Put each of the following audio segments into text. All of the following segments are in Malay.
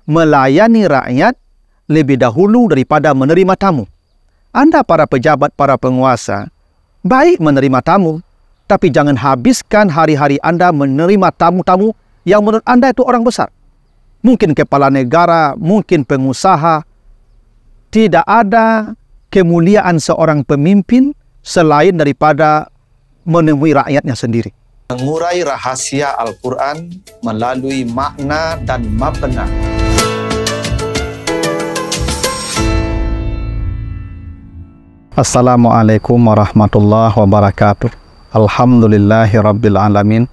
melayani rakyat lebih dahulu daripada menerima tamu. Anda para pejabat, para penguasa, baik menerima tamu, tapi jangan habiskan hari-hari Anda menerima tamu-tamu yang menurut Anda itu orang besar. Mungkin kepala negara, mungkin pengusaha. Tidak ada kemuliaan seorang pemimpin selain daripada menemui rakyatnya sendiri. Mengurai rahasia Al-Quran melalui makna dan mabna. Assalamualaikum warahmatullahi wabarakatuh. Alhamdulillahi rabbil alamin.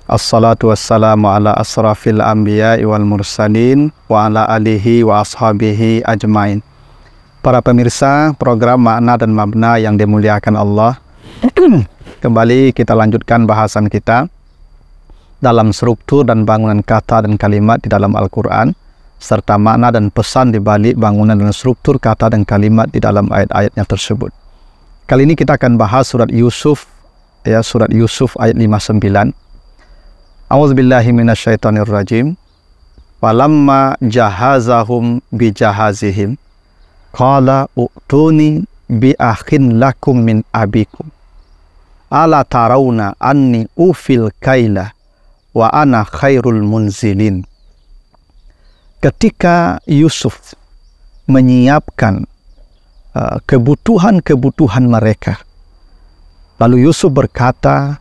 Assalatu wassalamu ala asrafil anbiya'i wal mursalin wa ala alihi wa ashabihi ajmain. Para pemirsa program Makna dan Mabna yang dimuliakan Allah, kembali kita lanjutkan bahasan kita dalam struktur dan bangunan kata dan kalimat di dalam Al-Quran, serta makna dan pesan di balik bangunan dan struktur kata dan kalimat di dalam ayat-ayatnya tersebut. Kali ini kita akan bahas surat Yusuf, ya, surat Yusuf ayat 59. A'udzubillahi minasyaitonirrajim. Walamma jahazahum bijahazihim qala u'tuni bi akhin lakum min abikum ala tarawna anni ufil kaila wa ana khairul munzilin. Ketika Yusuf menyiapkan kebutuhan-kebutuhan mereka, lalu Yusuf berkata,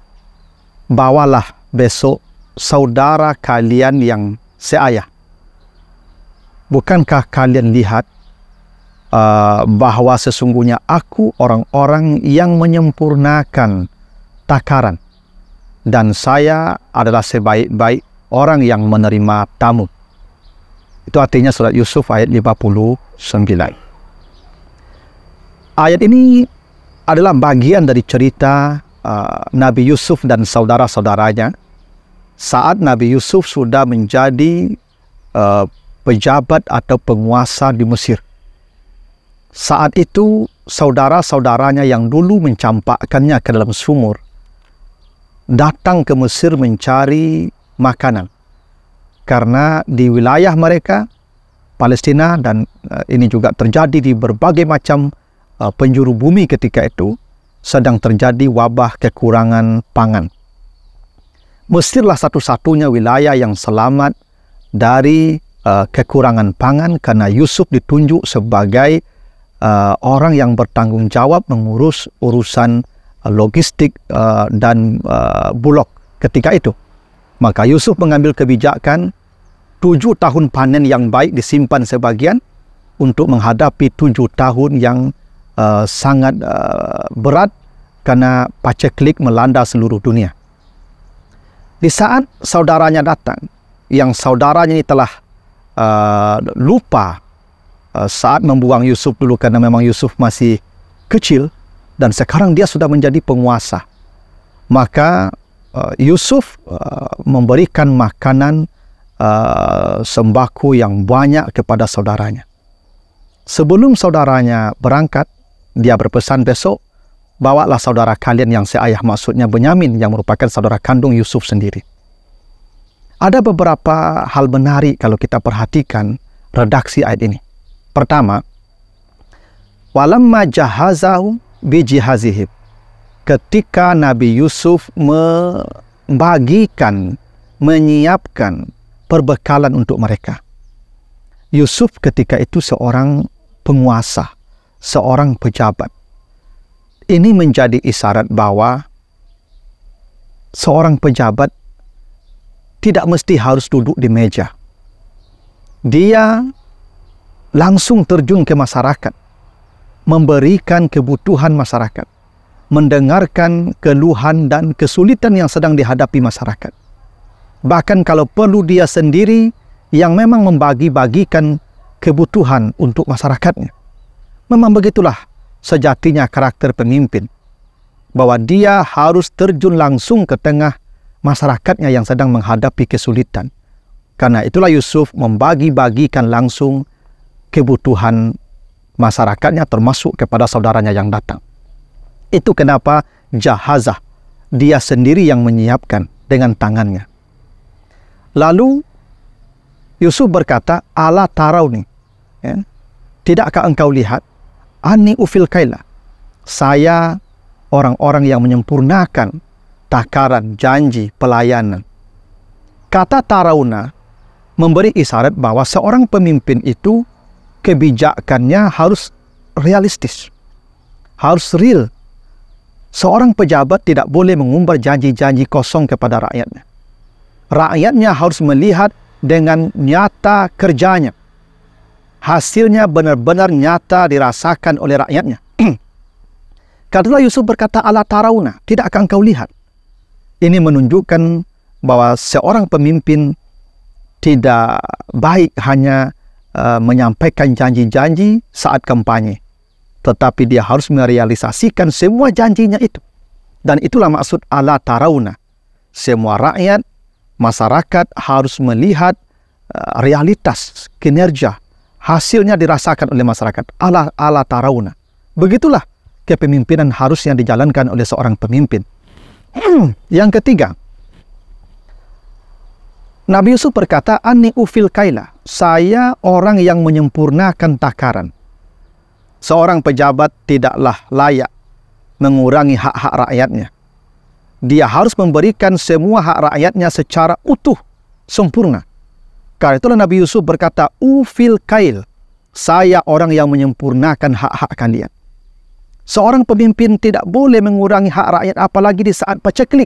bawalah besok saudara kalian yang seayah. Bukankah kalian lihat bahwa sesungguhnya aku orang-orang yang menyempurnakan takaran, dan saya adalah sebaik-baik orang yang menerima tamu. Itu artinya surat Yusuf ayat 59. Ayat ini adalah bagian dari cerita Nabi Yusuf dan saudara-saudaranya saat Nabi Yusuf sudah menjadi pejabat atau penguasa di Mesir. Saat itu saudara-saudaranya yang dulu mencampakkannya ke dalam sumur datang ke Mesir mencari makanan. Karena di wilayah mereka, Palestina, dan ini juga terjadi di berbagai macam penjuru bumi ketika itu, sedang terjadi wabah kekurangan pangan. Mesirlah satu-satunya wilayah yang selamat dari kekurangan pangan karena Yusuf ditunjuk sebagai orang yang bertanggung jawab mengurus urusan logistik dan bulog ketika itu. Maka Yusuf mengambil kebijakan 7 tahun panen yang baik disimpan sebagian untuk menghadapi 7 tahun yang sangat berat karena paceklik melanda seluruh dunia. Di saat saudaranya datang, yang saudaranya ini telah lupa saat membuang Yusuf dulu karena memang Yusuf masih kecil dan sekarang dia sudah menjadi penguasa. Maka Yusuf memberikan makanan sembako yang banyak kepada saudaranya. Sebelum saudaranya berangkat, dia berpesan, besok bawalah saudara kalian yang seayah, maksudnya Benyamin yang merupakan saudara kandung Yusuf sendiri. Ada beberapa hal menarik kalau kita perhatikan redaksi ayat ini. Pertama, walamma jahazahu bijihazihim. Ketika Nabi Yusuf membagikan, menyiapkan perbekalan untuk mereka. Yusuf ketika itu seorang penguasa, seorang pejabat. Ini menjadi isyarat bahwa seorang pejabat tidak mesti harus duduk di meja. Dia langsung terjun ke masyarakat, memberikan kebutuhan masyarakat, mendengarkan keluhan dan kesulitan yang sedang dihadapi masyarakat. Bahkan kalau perlu dia sendiri yang memang membagi-bagikan kebutuhan untuk masyarakatnya. Memang begitulah sejatinya karakter pemimpin, bahwa dia harus terjun langsung ke tengah masyarakatnya yang sedang menghadapi kesulitan. Karena itulah Yusuf membagi-bagikan langsung kebutuhan masyarakatnya termasuk kepada saudaranya yang datang. Itu kenapa jahazah, dia sendiri yang menyiapkan dengan tangannya. Lalu Yusuf berkata, ala tarauni, ya, tidakkah engkau lihat, ani ufil kaila, saya orang-orang yang menyempurnakan takaran, janji, pelayanan. Kata tarauna memberi isyarat bahwa seorang pemimpin itu kebijakannya harus realistis, harus real. Seorang pejabat tidak boleh mengumbar janji-janji kosong kepada rakyatnya. Rakyatnya harus melihat dengan nyata kerjanya. Hasilnya benar-benar nyata dirasakan oleh rakyatnya. Katalah Yusuf berkata, ala tarauna, tidakkah engkau lihat? Ini menunjukkan bahwa seorang pemimpin tidak baik hanya menyampaikan janji-janji saat kampanye, tetapi dia harus merealisasikan semua janjinya itu. Dan itulah maksud ala tarauna. Semua rakyat, masyarakat harus melihat realitas, kinerja, hasilnya dirasakan oleh masyarakat. Ala tarauna. Begitulah kepemimpinan harusnya dijalankan oleh seorang pemimpin. Yang ketiga, Nabi Yusuf berkata, Ani ufil kaila, saya orang yang menyempurnakan takaran. Seorang pejabat tidaklah layak mengurangi hak-hak rakyatnya. Dia harus memberikan semua hak rakyatnya secara utuh, sempurna. Karena itulah Nabi Yusuf berkata, ufil kail, saya orang yang menyempurnakan hak-hak kalian. Seorang pemimpin tidak boleh mengurangi hak rakyat, apalagi di saat paceklik.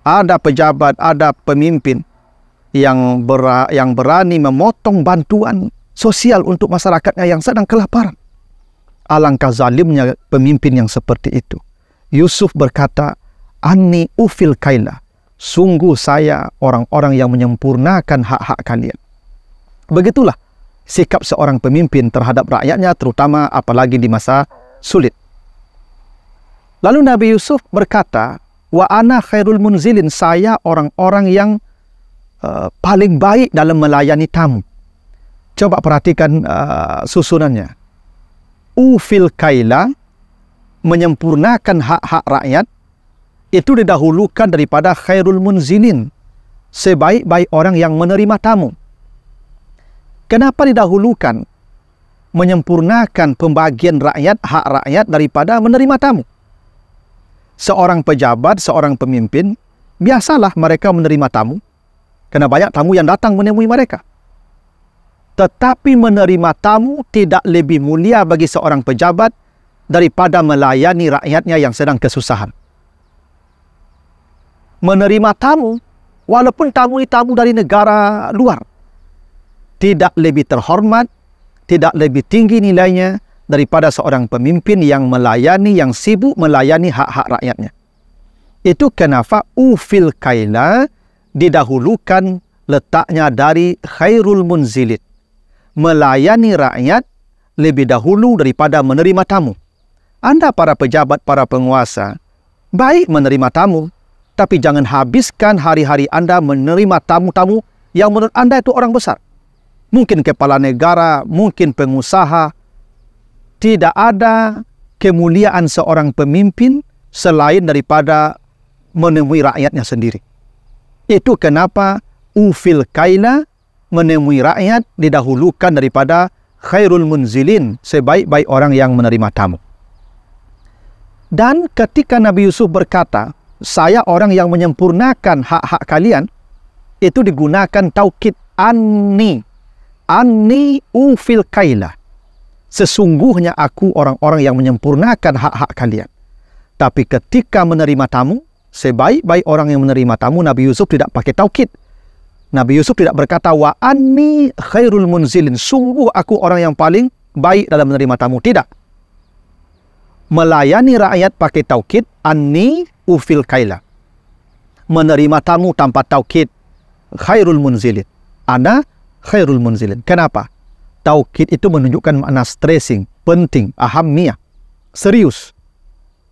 Ada pejabat, ada pemimpin yang berani memotong bantuan sosial untuk masyarakatnya yang sedang kelaparan. Alangkah zalimnya pemimpin yang seperti itu. Yusuf berkata, Ani ufil kaila, sungguh saya orang-orang yang menyempurnakan hak-hak kalian. Begitulah sikap seorang pemimpin terhadap rakyatnya, terutama apalagi di masa sulit. Lalu Nabi Yusuf berkata, wa ana khairul munzilin, saya orang-orang yang paling baik dalam melayani tamu. Coba perhatikan susunannya. Ufil kaila, menyempurnakan hak-hak rakyat, itu didahulukan daripada khairul munzilin, sebaik-baik orang yang menerima tamu. Kenapa didahulukan menyempurnakan pembagian rakyat, hak rakyat daripada menerima tamu? Seorang pejabat, seorang pemimpin, biasalah mereka menerima tamu, karena banyak tamu yang datang menemui mereka. Tetapi menerima tamu tidak lebih mulia bagi seorang pejabat daripada melayani rakyatnya yang sedang kesusahan. Menerima tamu, walaupun tamu ini tamu dari negara luar, tidak lebih terhormat, tidak lebih tinggi nilainya daripada seorang pemimpin yang melayani, yang sibuk melayani hak-hak rakyatnya. Itu kenapa ufil kaila didahulukan letaknya dari khairul munzilin. Melayani rakyat lebih dahulu daripada menerima tamu. Anda para pejabat, para penguasa, baik menerima tamu, tapi jangan habiskan hari-hari Anda menerima tamu-tamu yang menurut Anda itu orang besar. Mungkin kepala negara, mungkin pengusaha. Tidak ada kemuliaan seorang pemimpin selain daripada menemui rakyatnya sendiri. Itu kenapa ufil kaila, menemui rakyat, didahulukan daripada khairul munzilin, sebaik-baik orang yang menerima tamu. Dan ketika Nabi Yusuf berkata, saya orang yang menyempurnakan hak-hak kalian, itu digunakan taukid anni. Anni ufil kaila. Sesungguhnya aku orang-orang yang menyempurnakan hak-hak kalian. Tapi ketika menerima tamu, sebaik-baik orang yang menerima tamu, Nabi Yusuf tidak pakai taukid. Nabi Yusuf tidak berkata, wa anni khairul munzilin, sungguh aku orang yang paling baik dalam menerima tamu. Tidak. Melayani rakyat pakai taukid, anni ufil kaila. Menerima tamu tanpa taukid, khairul munzilin. Ana khairul munzilin. Kenapa? Taukid itu menunjukkan makna stressing, penting, ahamiyah, serius.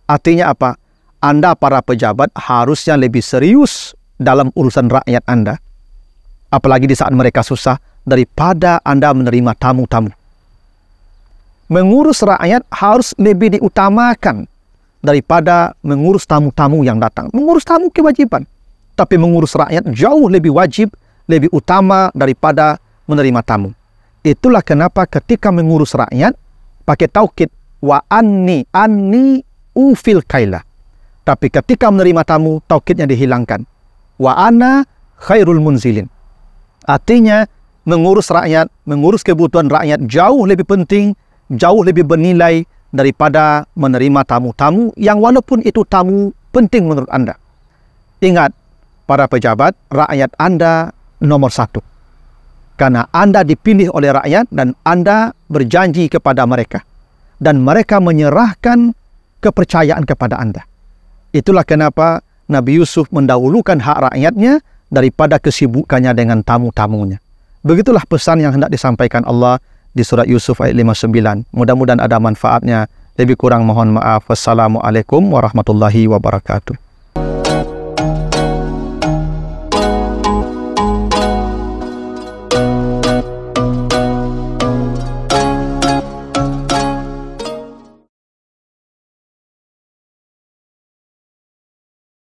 Artinya apa? Anda para pejabat harusnya lebih serius dalam urusan rakyat Anda, apalagi di saat mereka susah, daripada Anda menerima tamu-tamu. Mengurus rakyat harus lebih diutamakan daripada mengurus tamu-tamu yang datang. Mengurus tamu kewajiban, tapi mengurus rakyat jauh lebih wajib, lebih utama daripada menerima tamu. Itulah kenapa ketika mengurus rakyat pakai taukid wa anni ufil kaila. Tapi ketika menerima tamu, taukidnya dihilangkan. Wa ana khairul munzilin. Artinya mengurus rakyat, mengurus kebutuhan rakyat jauh lebih penting, jauh lebih bernilai daripada menerima tamu-tamu yang walaupun itu tamu penting menurut Anda. Ingat, para pejabat, rakyat Anda nomor satu. Karena Anda dipilih oleh rakyat dan Anda berjanji kepada mereka. Dan mereka menyerahkan kepercayaan kepada Anda. Itulah kenapa Nabi Yusuf mendahulukan hak rakyatnya daripada kesibukannya dengan tamu-tamunya. Begitulah pesan yang hendak disampaikan Allah di surat Yusuf ayat 59. Mudah-mudahan ada manfaatnya. Lebih kurang mohon maaf. Wassalamualaikum warahmatullahi wabarakatuh.